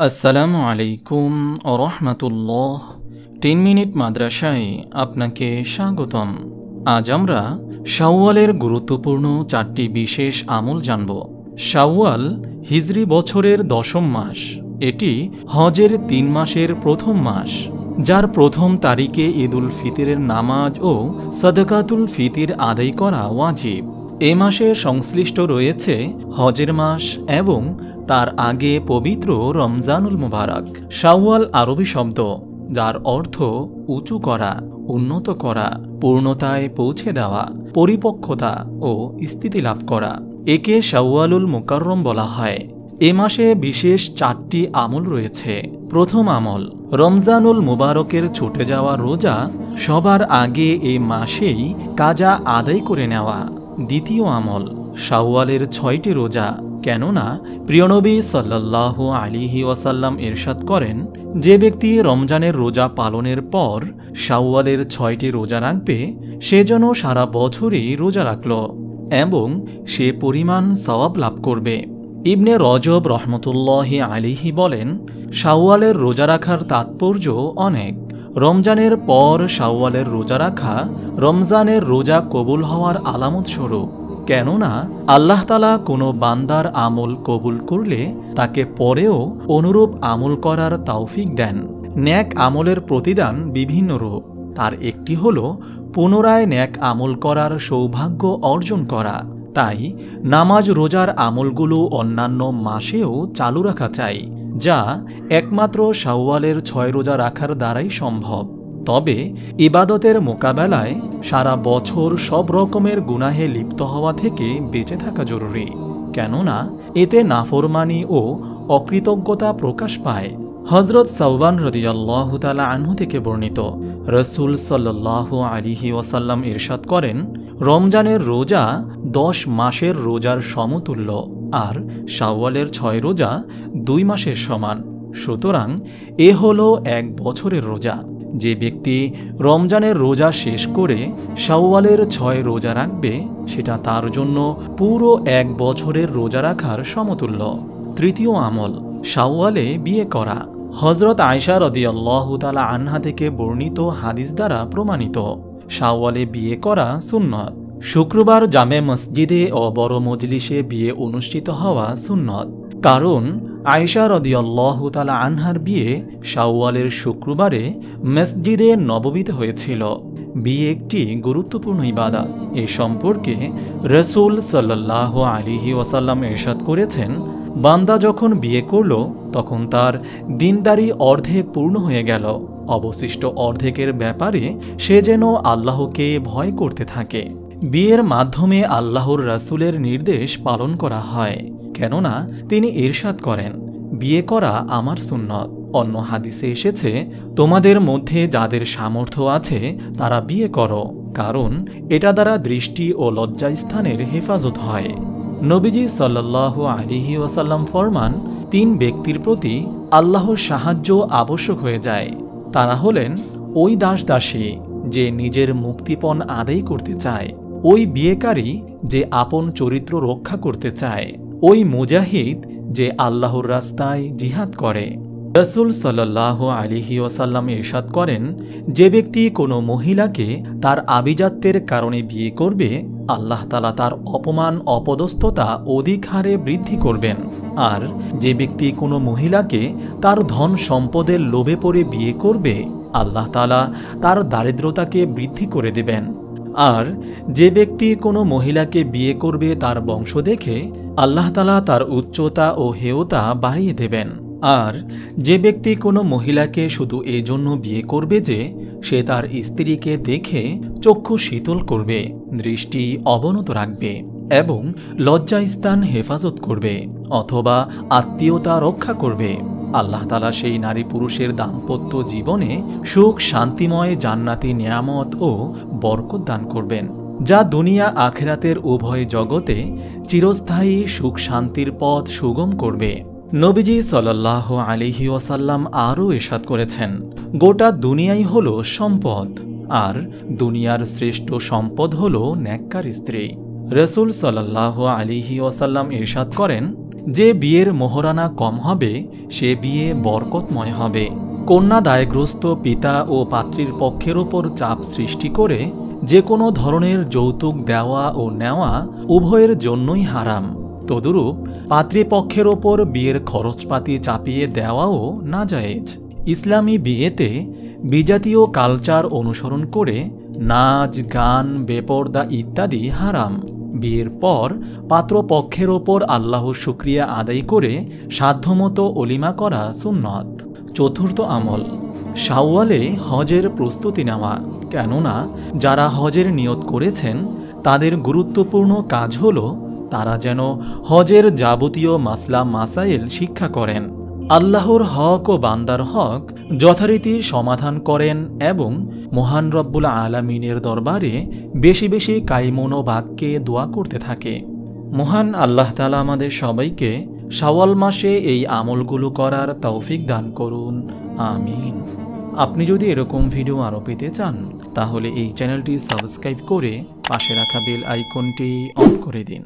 আসসালামু আলাইকুম ও রহমতুল্লাহ। 10 মিনিট মাদ্রাসায় আপনাকে স্বাগতম। আজ আমরা শাওয়ালের গুরুত্বপূর্ণ 4টি বিশেষ আমল জানব। শাওয়াল হিজরি বছরের 10ম মাস। এটি হজের 3 মাসের প্রথম মাস, যার প্রথম তারিখে ঈদুল ফিতরের নামাজ ও সাদকাতুল ফিতর আদায় করা ওয়াজিব। এ মাসে সংশ্লিষ্ট রয়েছে হজের মাস এবং তার আগে পবিত্র রমজানুল মুবারক। শাওয়াল আরবি শব্দ, যার অর্থ উঁচু করা, উন্নত করা, পূর্ণতায় পৌঁছে দেওয়া, পরিপক্কতা ও স্থিতি লাভ করা। একে শাওয়ালুল মুকাররম বলা হয়। এ মাসে বিশেষ 4টি আমল রয়েছে। প্রথম আমল, রমজানুল মুবারকের ছুটে যাওয়া রোজা সবার আগে এ মাসেই কাজা আদায় করে নেওয়া। দ্বিতীয় আমল, শাওয়ালের 6টি রোজা। কেননা প্রিয়নবী সাল্লাল্লাহু আলাইহি ওয়াসাল্লাম ইরশাদ করেন, যে ব্যক্তি রমজানের রোজা পালনের পর শাওয়ালের 6টি রোজা রাখবে, সে যেন সারা বছরই রোজা রাখল এবং সে পরিমাণ সওয়াব লাভ করবে। ইবনে রজব রহমতুল্লাহি আলাইহি বলেন, শাওয়ালের রোজা রাখার তাৎপর্য অনেক। রমজানের পর শাওয়ালের রোজা রাখা রমজানের রোজা কবুল হওয়ার আলামত স্বরূপ। কেননা আল্লাহ তাআলা কোনো বান্দার আমল কবুল করলে তাকে পরেও অনুরূপ আমল করার তৌফিক দেন। নেক আমলের প্রতিদান বিভিন্ন রূপ। তার একটি হল পুনরায় নেক আমল করার সৌভাগ্য অর্জন করা। তাই নামাজ রোজার আমলগুলো অন্যান্য মাসেও চালু রাখা চাই, যা একমাত্র শাওয়ালের 6 রোজা রাখার দ্বারাই সম্ভব। তবে ইবাদতের মোকাবেলায় সারা বছর সব রকমের গুনাহে লিপ্ত হওয়া থেকে বেঁচে থাকা জরুরি। কেননা এতে নাফরমানি ও অকৃতজ্ঞতা প্রকাশ পায়। হযরত সাওবান রাদিয়াল্লাহু তাআলা আনহু থেকে বর্ণিত, রাসূল সাল্লাল্লাহু আলাইহি ওয়াসাল্লাম ইরশাদ করেন, রমজানের রোজা 10 মাসের রোজার সমতুল্য, আর শাওয়ালের 6 রোজা 2 মাসের সমান। সুতরাং এ হলো 1 বছরের রোজা। যে ব্যক্তি রমজানের রোজা শেষ করে শাওয়ালের 6 রোজা রাখবে, সেটা তার জন্য পুরো 1 বছরের রোজা রাখার সমতুল্য। তৃতীয় আমল, শাওয়ালে বিয়ে করা। হযরত আয়েশা রাদিয়াল্লাহু তাআলা আনহা থেকে বর্ণিত হাদিস দ্বারা প্রমাণিত, শাওয়ালে বিয়ে করা সুন্নত। শুক্রবার জামে মসজিদে ও বড় মজলিসে বিয়ে অনুষ্ঠিত হওয়া সুন্নত। কারণ আয়েশা রাদিয়াল্লাহু তাআলা আনহার বিয়ে শাওয়ালের শুক্রবারে মসজিদে নববীতে হয়েছিল। বিয়ে একটি গুরুত্বপূর্ণ ইবাদত। এ সম্পর্কে রাসূল সাল্লাল্লাহু আলাইহি ওয়াসাল্লাম ইরশাদ করেছেন, বান্দা যখন বিয়ে করল তখন তার দিনদারি অর্ধেক পূর্ণ হয়ে গেল। অবশিষ্ট অর্ধেকের ব্যাপারে সে যেন আল্লাহকে ভয় করতে থাকে। বিয়ের মাধ্যমে আল্লাহর রাসূলের নির্দেশ পালন করা হয়। কেননা তিনি ইরশাদ করেন, বিয়ে করা আমার সুন্নত। অন্য হাদিসে এসেছে, তোমাদের মধ্যে যাদের সামর্থ্য আছে তারা বিয়ে করো, কারণ এটা দ্বারা দৃষ্টি ও লজ্জাস্থানের হেফাজত হয়। নবীজি সাল্লাল্লাহু আলাইহি ওয়াসাল্লাম ফরমান, 3 ব্যক্তির প্রতি আল্লাহর সাহায্য আবশ্যক হয়ে যায়। তারা হলেন ওই দাস দাসী যে নিজের মুক্তিপণ আদায় করতে চায়, ওই বিয়েকারী যে আপন চরিত্র রক্ষা করতে চায়, ওই মুজাহিদ যে আল্লাহর রাস্তায় জিহাদ করে। রাসূল সাল্লাল্লাহু আলাইহি ওয়াসাল্লাম ইরশাদ করেন, যে ব্যক্তি কোনো মহিলাকে তার আভিজাত্যের কারণে বিয়ে করবে, আল্লাহ তাআলা তার অপমান অপদস্থতা অধিক হারে বৃদ্ধি করবেন। আর যে ব্যক্তি কোনো মহিলাকে তার ধন সম্পদের লোভে পড়ে বিয়ে করবে, আল্লাহ তাআলা তার দারিদ্রতাকে বৃদ্ধি করে দেবেন। আর যে ব্যক্তি কোনো মহিলাকে বিয়ে করবে তার বংশ দেখে, আল্লাহ তাআলা তার উচ্চতা ও হেয়তা বাড়িয়ে দেবেন। আর যে ব্যক্তি কোনো মহিলাকে শুধু এজন্য বিয়ে করবে যে সে তার স্ত্রীকে দেখে চক্ষু শীতল করবে, দৃষ্টি অবনত রাখবে এবং লজ্জাস্থান হেফাজত করবে অথবা আত্মীয়তা রক্ষা করবে, আল্লাহ তাআলা সেই নারী পুরুষের দাম্পত্য জীবনে সুখ শান্তিময় জান্নাতি নিয়ামত ও বরকত দান করবেন, যা দুনিয়া আখিরাতের উভয় জগতে চিরস্থায়ী সুখ শান্তির পথ সুগম করবে। নবীজি সাল্লাল্লাহু আলাইহি ওয়াসাল্লাম আরও ইরশাদ করেছেন, গোটা দুনিয়াই হলো সম্পদ, আর দুনিয়ার শ্রেষ্ঠ সম্পদ হলো নেককার স্ত্রী। রাসূল সাল্লাল্লাহু আলাইহি ওয়াসাল্লাম ইরশাদ করেন, যে বিয়ের মোহরানা কম হবে সে বিয়ে বরকতময় হবে। কন্যা দায়গ্রস্ত পিতা ও পাত্রীর পক্ষের ওপর চাপ সৃষ্টি করে যে কোনো ধরনের যৌতুক দেওয়া ও নেওয়া উভয়ের জন্যই হারাম। তদুরূপ পাত্রীপক্ষের ওপর বিয়ের খরচপাতি চাপিয়ে দেওয়াও নাজায়েজ। ইসলামী বিয়েতে বিজাতীয় কালচার অনুসরণ করে নাচ, গান, বেপরদা ইত্যাদি হারাম। বিয়ের পর পাত্রপক্ষের ওপর আল্লাহর শুকরিয়া আদায় করে সাধ্যমতো অলিমা করা সুন্নত। চতুর্থ আমল, শাওয়ালে হজের প্রস্তুতি নেওয়া। কেননা যারা হজের নিয়ত করেছেন তাদের গুরুত্বপূর্ণ কাজ হল তারা যেন হজের যাবতীয় মাসলা মাসাইল শিক্ষা করেন, আল্লাহর হক ও বান্দার হক যথারীতি সমাধান করেন এবং মহান রব্বুল আলামিনের দরবারে বেশি বেশি কাইমুন ও বাক্যে দোয়া করতে থাকে। মহান আল্লাহ তাআলা আমাদের সবাইকে শাওয়াল মাসে এই আমলগুলো করার তৌফিক দান করুন, আমিন। আপনি যদি এরকম ভিডিও আরও পেতে চান তাহলে এই চ্যানেলটি সাবস্ক্রাইব করে পাশে রাখা বেল আইকনটি অন করে দিন।